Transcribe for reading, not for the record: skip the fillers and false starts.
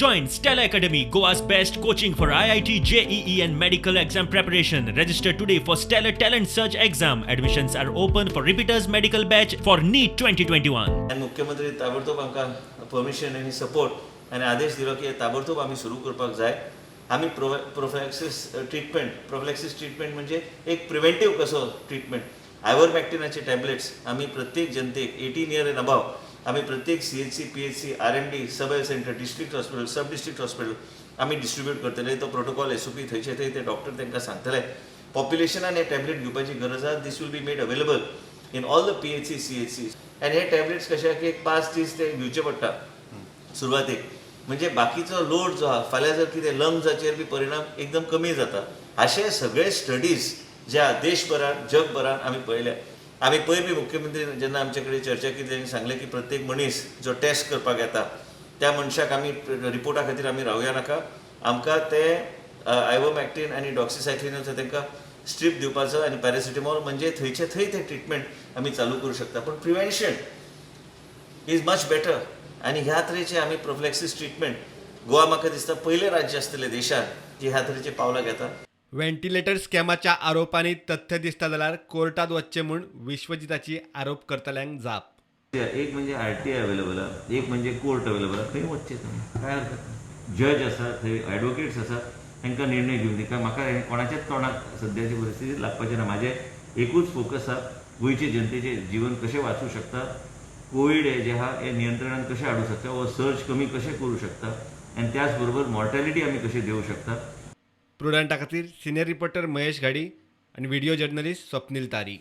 Join Stella Academy, Goa's best coaching for IIT, JEE and medical exam preparation. Register today for Stellar Talent Search exam. Admissions are open for repeaters medical batch for NEET 2021. आणि मुख्यमंत्री ताबडतोब आमकां permission आनी support आनी आदेश दिलो की ताबडतोब आमी सुरू करपाक जाय. आमी प्रोफिलॅक्सीस ट्रीटमेंट म्हणजे एक प्रिव्हेंटीव कसो ट्रीटमेंट. आयव्हरमॅक्टिनाचे टॅबलेट्स आमी प्रत्येक जनतेक 18 इयर एंड अबाव आमी प्रत्येक CHC, PHC, R&D, सब हेल्थ सेंटर, डिस्ट्रिक्ट हॉस्पिटल, सब डिस्ट्रिक्ट हॉस्पिटल आमी डिस्ट्रीब्यूट करतले. तो प्रोटोकॉल SOP थंयचे थंय ते डॉक्टर तांकां सांगतले. पॉप्युलेशनान हे टॅबलेट घेवपाची गरज आसा. This will be made available in all the PHC, CHC. आनी हे टॅबलेट्स कशे की 5 दीस ते घेवचे पडटा सुरवातेक. म्हणजे बाकीचो लोड जो आहा फाल्यां जर कितें लंग्साचेर बी परिणाम एकदम कमी जाता. अशे सगळे स्टडीज ज्या देशभरात जगभरात आमी पळयल्या. आमी पयर मुख्यमंत्री जेन्ना आमचे कडेन चर्चा केली तेणी सांगलें की प्रत्येक मनीस जो टेस्ट करपाक येता त्या मनशाक आमी रिपोर्टा खातीर आमी रावया नाका. आमकां ते आयवोमॅक्टीन आनी डॉक्सिसायक्लिन तांकां स्ट्रीप दिवपाचो आनी पॅरासिटामॉल म्हणजे थंयचे थंय ते ट्रिटमेंट आमी चालू करूं शकता. पूण प्रिव्हेन्शन इज मच बेटर. आनी ह्या तरेचे आमी प्रोफिलॅक्सीस ट्रिटमेंट गोवा म्हाका दिसता पयलें राज्य आसतलें देशांत जी ह्या तरेचे पावलां घेता. व्हेंटिलेटर स्कॅमाच्या आरोपांनी तथ्य दिसता जाल्यार कोर्टात वचचे म्हूण विश्वजिताची आरोप करतल्यांक जाप. एक म्हणजे RTI अवेलेबल आहा, एक म्हणजे कोर्ट अवेलेबल आहा. थंय वचचें तुमी, काय हरकत ना. जज आसा थंय, एडवोकेट्स आसात, तांकां निर्णय घेवन दिता. म्हाका हें कोणाच्याच तोंडाक सद्याची परिस्थिती लागपाचें ना. म्हाजें एकूच फोकस आहा गोंयचे जनतेचें जीवन कशें वाचूं शकता, कोवीड हे जे आहा हे नियंत्रणान कशें हाडूं शकता, हो सर्ज कमी कशें करूं शकता आनी त्याच बरोबर मॉर्टॅलिटी आमी कशी देवूं शकता. प्रुडंटा खातीर सिनियर रिपोर्टर महेश घाडी आनी व्हिडिओ जर्नलिस्ट स्वप्नील तारी.